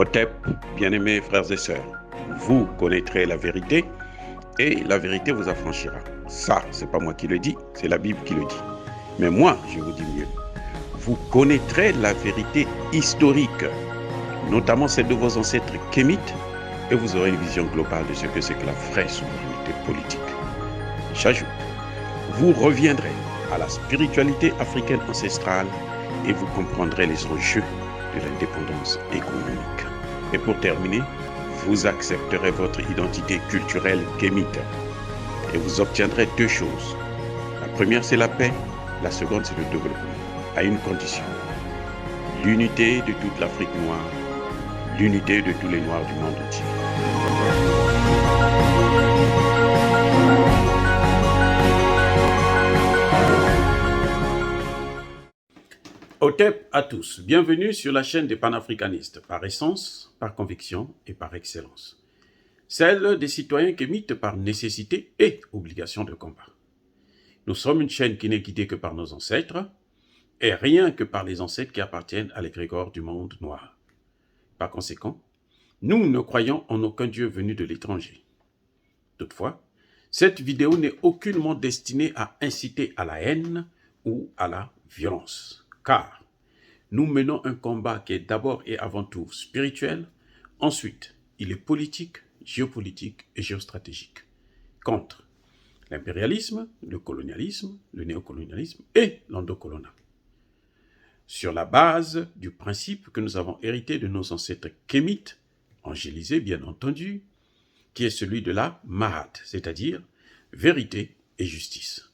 Otep, bien-aimés frères et sœurs, vous connaîtrez la vérité et la vérité vous affranchira. Ça, c'est pas moi qui le dis, c'est la Bible qui le dit. Mais moi, je vous dis mieux. Vous connaîtrez la vérité historique, notamment celle de vos ancêtres kémites, et vous aurez une vision globale de ce que c'est que la vraie souveraineté politique. J'ajoute, vous reviendrez à la spiritualité africaine ancestrale et vous comprendrez les enjeux de l'indépendance économique. Et pour terminer, vous accepterez votre identité culturelle kémite et vous obtiendrez deux choses. La première, c'est la paix. La seconde, c'est le développement, à une condition. L'unité de toute l'Afrique noire, l'unité de tous les Noirs du monde entier. Otep à tous, bienvenue sur la chaîne des panafricanistes, par essence, par conviction et par excellence. Celle des citoyens kémites par nécessité et obligation de combat. Nous sommes une chaîne qui n'est guidée que par nos ancêtres, et rien que par les ancêtres qui appartiennent à l'égrégore du monde noir. Par conséquent, nous ne croyons en aucun Dieu venu de l'étranger. Toutefois, cette vidéo n'est aucunement destinée à inciter à la haine ou à la violence, car nous menons un combat qui est d'abord et avant tout spirituel, ensuite il est politique, géopolitique et géostratégique, contre l'impérialisme, le colonialisme, le néocolonialisme et l'endocoloniat. Sur la base du principe que nous avons hérité de nos ancêtres kémites, angélisés bien entendu, qui est celui de la Mahat, c'est-à-dire vérité et justice.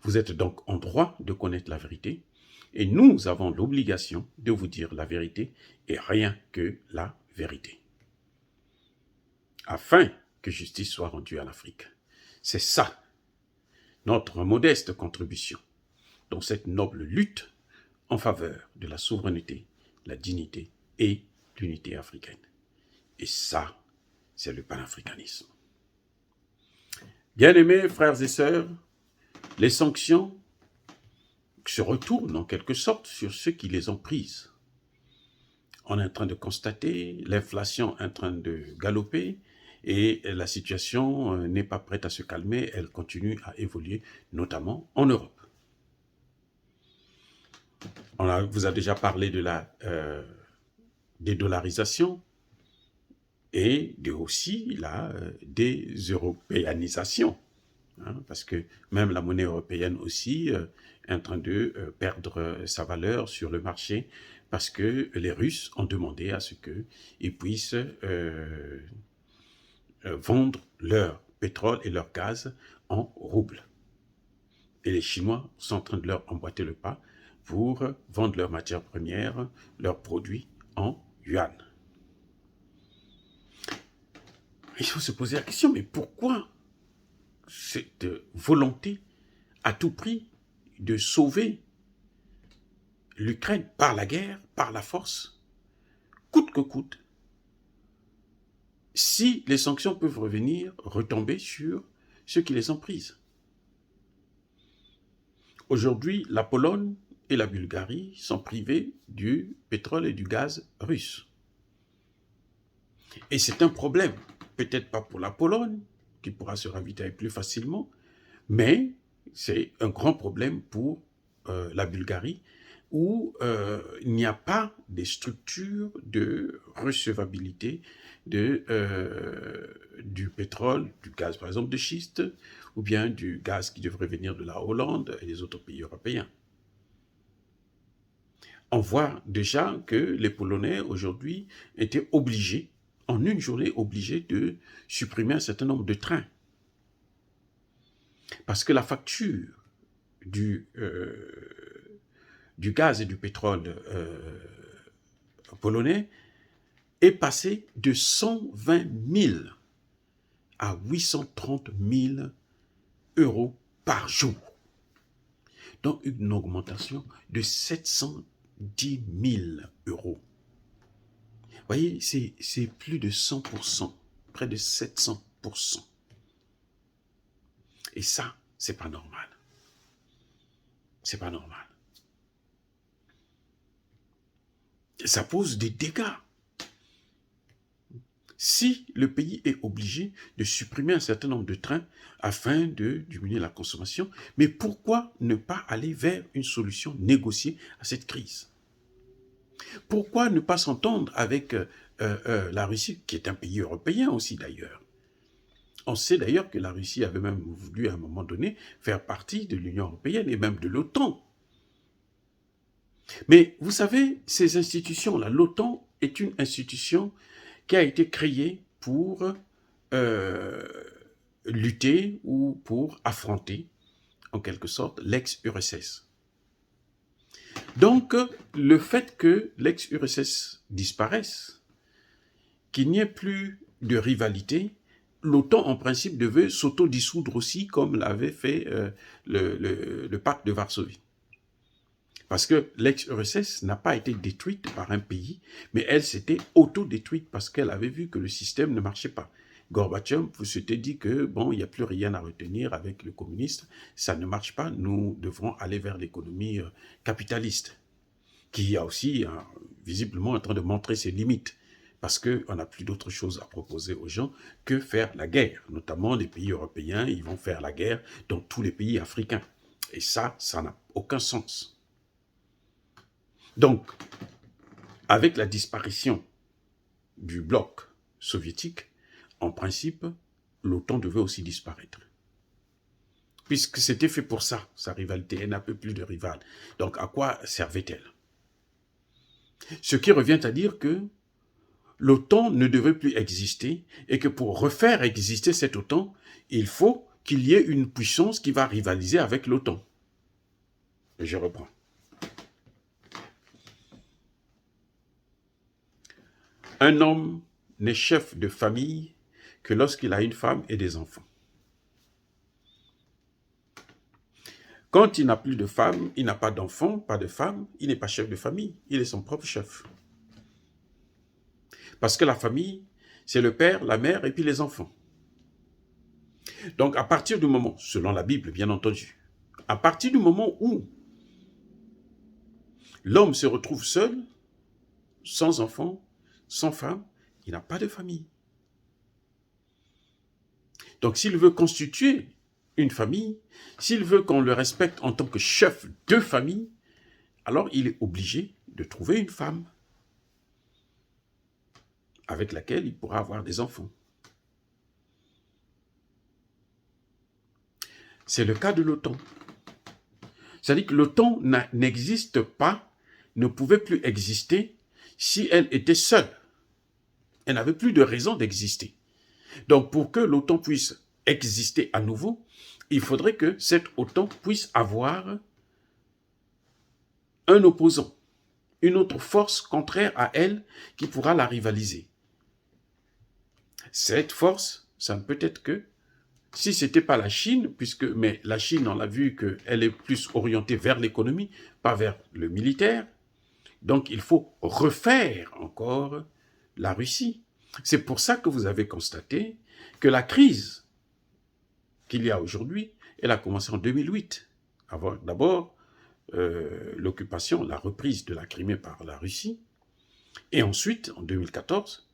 Vous êtes donc en droit de connaître la vérité, et nous avons l'obligation de vous dire la vérité et rien que la vérité, afin que justice soit rendue à l'Afrique. C'est ça, notre modeste contribution dans cette noble lutte en faveur de la souveraineté, la dignité et l'unité africaine. Et ça, c'est le panafricanisme. Bien-aimés frères et sœurs, les sanctions se retournent en quelque sorte sur ceux qui les ont prises. On est en train de constater l'inflation est en train de galoper et la situation n'est pas prête à se calmer, elle continue à évoluer, notamment en Europe. On vous a déjà parlé de la dédollarisation et aussi la déseuropéanisation. Parce que même la monnaie européenne aussi est en train de perdre sa valeur sur le marché parce que les Russes ont demandé à ce qu'ils puissent vendre leur pétrole et leur gaz en roubles. Et les Chinois sont en train de leur emboîter le pas pour vendre leurs matières premières, leurs produits en yuan. Il faut se poser la question, mais pourquoi cette volonté à tout prix de sauver l'Ukraine par la guerre, par la force, coûte que coûte, si les sanctions peuvent retomber sur ceux qui les ont prises? Aujourd'hui, la Pologne et la Bulgarie sont privées du pétrole et du gaz russe. Et c'est un problème, peut-être pas pour la Pologne, qui pourra se ravitailler plus facilement, mais c'est un grand problème pour la Bulgarie, où il n'y a pas des structures de recevabilité du pétrole, du gaz par exemple de schiste, ou bien du gaz qui devrait venir de la Hollande et des autres pays européens. On voit déjà que les Polonais aujourd'hui étaient obligés, en une journée, obligés de supprimer un certain nombre de trains. Parce que la facture du gaz et du pétrole polonais est passée de 120 000 à 830 000 euros par jour. Donc une augmentation de 710 000 euros. Vous voyez, c'est plus de 100%, près de 700%. Et ça, c'est pas normal. C'est pas normal. Ça pose des dégâts si le pays est obligé de supprimer un certain nombre de trains afin de diminuer la consommation, mais pourquoi ne pas aller vers une solution négociée à cette crise? Pourquoi ne pas s'entendre avec la Russie, qui est un pays européen aussi d'ailleurs? On sait d'ailleurs que la Russie avait même voulu à un moment donné faire partie de l'Union européenne et même de l'OTAN. Mais vous savez, ces institutions-là, l'OTAN est une institution qui a été créée pour euh, lutter ou pour affronter, en quelque sorte, l'ex-URSS. Donc, le fait que l'ex-URSS disparaisse, qu'il n'y ait plus de rivalité, l'OTAN, en principe, devait s'autodissoudre aussi, comme l'avait fait le pacte de Varsovie. Parce que l'ex-URSS n'a pas été détruite par un pays, mais elle s'était auto-détruite parce qu'elle avait vu que le système ne marchait pas. Gorbatchev s'était dit que, bon, il n'y a plus rien à retenir avec le communisme, ça ne marche pas, nous devrons aller vers l'économie capitaliste, qui est aussi visiblement en train de montrer ses limites, parce qu'on n'a plus d'autre chose à proposer aux gens que faire la guerre. Notamment les pays européens, ils vont faire la guerre dans tous les pays africains. Et ça n'a aucun sens. Donc, avec la disparition du bloc soviétique, en principe, l'OTAN devait aussi disparaître. Puisque c'était fait pour ça, sa rivalité, elle n'a plus de rival. Donc, à quoi servait-elle? Ce qui revient à dire que l'OTAN ne devait plus exister et que pour refaire exister cette OTAN, il faut qu'il y ait une puissance qui va rivaliser avec l'OTAN. Je reprends. Un homme n'est chef de famille que lorsqu'il a une femme et des enfants. Quand il n'a plus de femme, il n'a pas d'enfant, pas de femme, il n'est pas chef de famille, il est son propre chef. Parce que la famille, c'est le père, la mère et puis les enfants. Donc à partir du moment, selon la Bible bien entendu, à partir du moment où l'homme se retrouve seul, sans enfant, sans femme, il n'a pas de famille. Donc s'il veut constituer une famille, s'il veut qu'on le respecte en tant que chef de famille, alors il est obligé de trouver une femme avec laquelle il pourra avoir des enfants. C'est le cas de l'OTAN. C'est-à-dire que l'OTAN n'existe pas, ne pouvait plus exister si elle était seule. Elle n'avait plus de raison d'exister. Donc pour que l'OTAN puisse exister à nouveau, il faudrait que cette OTAN puisse avoir un opposant, une autre force contraire à elle qui pourra la rivaliser. Cette force, ça ne peut être que si ce n'était pas la Chine, mais la Chine, on l'a vu qu'elle est plus orientée vers l'économie, pas vers le militaire. Donc il faut refaire encore la Russie. C'est pour ça que vous avez constaté que la crise qu'il y a aujourd'hui, elle a commencé en 2008. D'abord, l'occupation, la reprise de la Crimée par la Russie. Et ensuite, en 2014,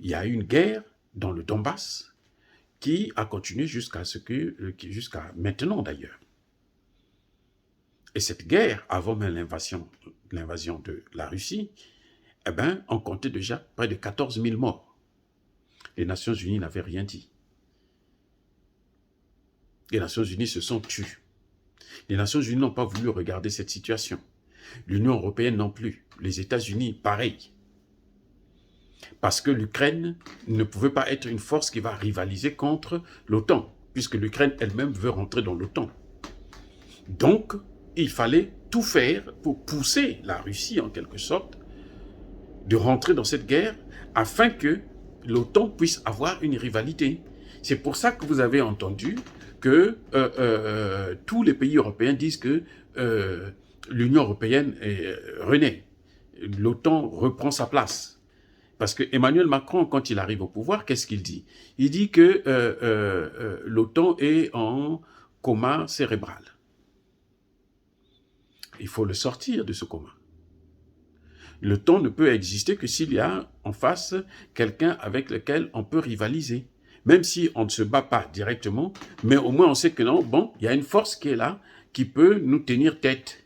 il y a eu une guerre dans le Donbass qui a continué jusqu'à maintenant d'ailleurs. Et cette guerre, avant même l'invasion de la Russie, on comptait déjà près de 14 000 morts. Les Nations Unies n'avaient rien dit. Les Nations Unies se sont tues. Les Nations Unies n'ont pas voulu regarder cette situation. L'Union européenne non plus. Les États-Unis, pareil. Parce que l'Ukraine ne pouvait pas être une force qui va rivaliser contre l'OTAN, puisque l'Ukraine elle-même veut rentrer dans l'OTAN. Donc, il fallait tout faire pour pousser la Russie, en quelque sorte, de rentrer dans cette guerre, afin que l'OTAN puisse avoir une rivalité. C'est pour ça que vous avez entendu que tous les pays européens disent que l'Union européenne renaît. L'OTAN reprend sa place. Parce que Emmanuel Macron, quand il arrive au pouvoir, qu'est-ce qu'il dit? Il dit que l'OTAN est en coma cérébral. Il faut le sortir de ce coma. Le temps ne peut exister que s'il y a en face quelqu'un avec lequel on peut rivaliser. Même si on ne se bat pas directement, mais au moins on sait que non, bon, il y a une force qui est là, qui peut nous tenir tête.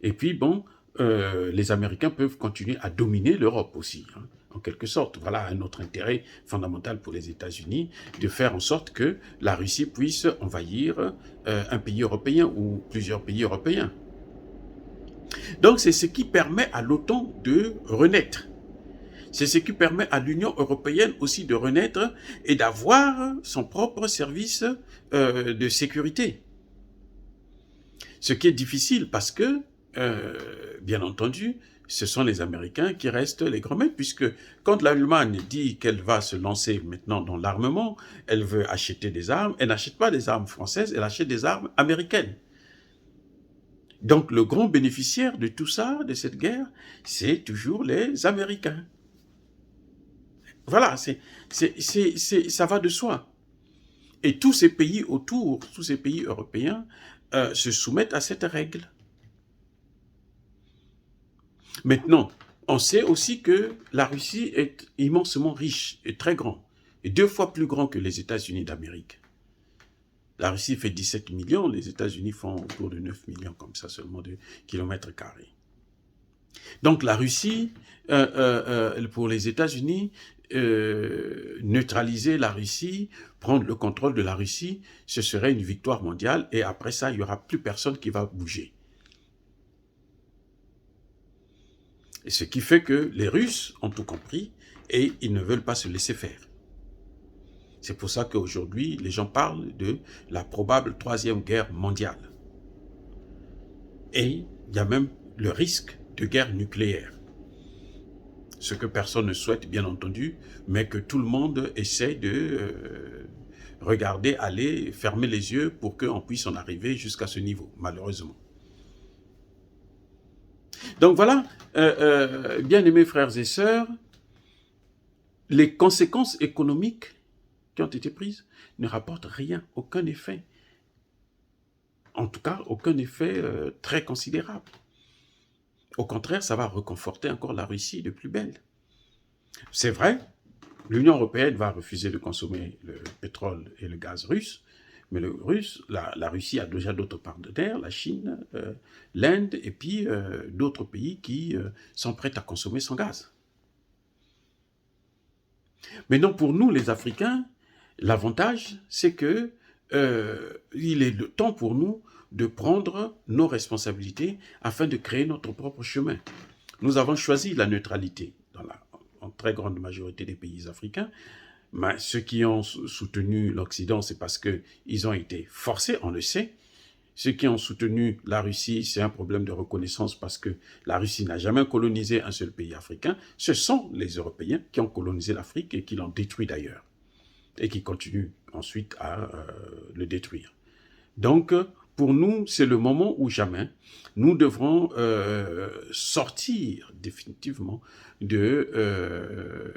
Et puis bon, les Américains peuvent continuer à dominer l'Europe aussi, hein, en quelque sorte. Voilà un autre intérêt fondamental pour les États-Unis, de faire en sorte que la Russie puisse envahir un pays européen ou plusieurs pays européens. Donc c'est ce qui permet à l'OTAN de renaître. C'est ce qui permet à l'Union européenne aussi de renaître et d'avoir son propre service de sécurité. Ce qui est difficile parce que, bien entendu, ce sont les Américains qui restent les grands maîtres, puisque quand l'Allemagne dit qu'elle va se lancer maintenant dans l'armement, elle veut acheter des armes, elle n'achète pas des armes françaises, elle achète des armes américaines. Donc le grand bénéficiaire de tout ça, de cette guerre, c'est toujours les Américains. Voilà, ça va de soi. Et tous ces pays autour, tous ces pays européens, se soumettent à cette règle. Maintenant, on sait aussi que la Russie est immensement riche et très grand, et 2 fois plus grand que les États-Unis d'Amérique. La Russie fait 17 millions, les États-Unis font autour de 9 millions, comme ça, seulement de kilomètres carrés. Donc la Russie, pour les États-Unis, neutraliser la Russie, prendre le contrôle de la Russie, ce serait une victoire mondiale, et après ça, il n'y aura plus personne qui va bouger. Et ce qui fait que les Russes ont tout compris, et ils ne veulent pas se laisser faire. C'est pour ça qu'aujourd'hui, les gens parlent de la probable 3e guerre mondiale. Et il y a même le risque de guerre nucléaire. Ce que personne ne souhaite, bien entendu, mais que tout le monde essaie de regarder, aller, fermer les yeux pour qu'on puisse en arriver jusqu'à ce niveau, malheureusement. Donc voilà, bien-aimés frères et sœurs, les conséquences économiques qui ont été prises ne rapportent rien, aucun effet. En tout cas, aucun effet très considérable. Au contraire, ça va reconforter encore la Russie de plus belle. C'est vrai, l'Union européenne va refuser de consommer le pétrole et le gaz russe, mais la Russie a déjà d'autres partenaires, la Chine, l'Inde, et puis d'autres pays qui sont prêts à consommer son gaz. Maintenant, pour nous, les Africains, l'avantage, c'est que il est le temps pour nous de prendre nos responsabilités afin de créer notre propre chemin. Nous avons choisi la neutralité en très grande majorité des pays africains. Mais ceux qui ont soutenu l'Occident, c'est parce qu'ils ont été forcés, on le sait. Ceux qui ont soutenu la Russie, c'est un problème de reconnaissance parce que la Russie n'a jamais colonisé un seul pays africain. Ce sont les Européens qui ont colonisé l'Afrique et qui l'ont détruit d'ailleurs. Et qui continuent ensuite à le détruire. Donc, pour nous, c'est le moment où jamais nous devrons sortir définitivement du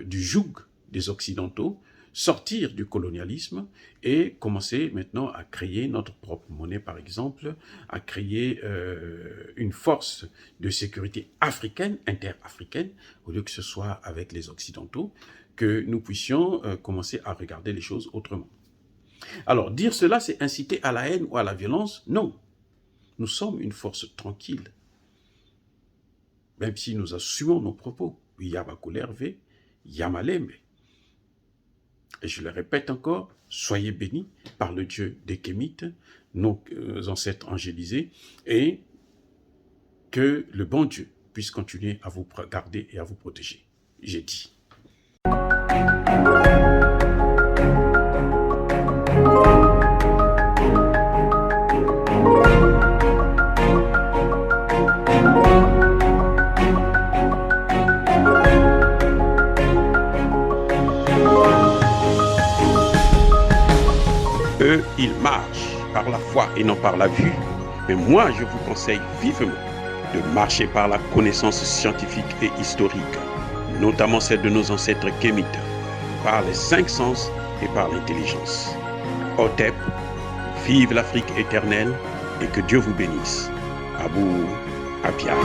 joug des Occidentaux, sortir du colonialisme et commencer maintenant à créer notre propre monnaie, par exemple, à créer une force de sécurité africaine, interafricaine, au lieu que ce soit avec les Occidentaux, que nous puissions commencer à regarder les choses autrement. Alors, dire cela, c'est inciter à la haine ou à la violence? Non. Nous sommes une force tranquille. Même si nous assumons nos propos. Yabakulerve, Yamalembe. Et je le répète encore, soyez bénis par le Dieu des Kémites, nos ancêtres angélisés, et que le bon Dieu puisse continuer à vous garder et à vous protéger. J'ai dit. Eux, ils marchent par la foi et non par la vue. Mais moi, je vous conseille vivement de marcher par la connaissance scientifique et historique, notamment celle de nos ancêtres kémites, par les 5 sens et par l'intelligence. Otep, vive l'Afrique éternelle et que Dieu vous bénisse. Abou Apia.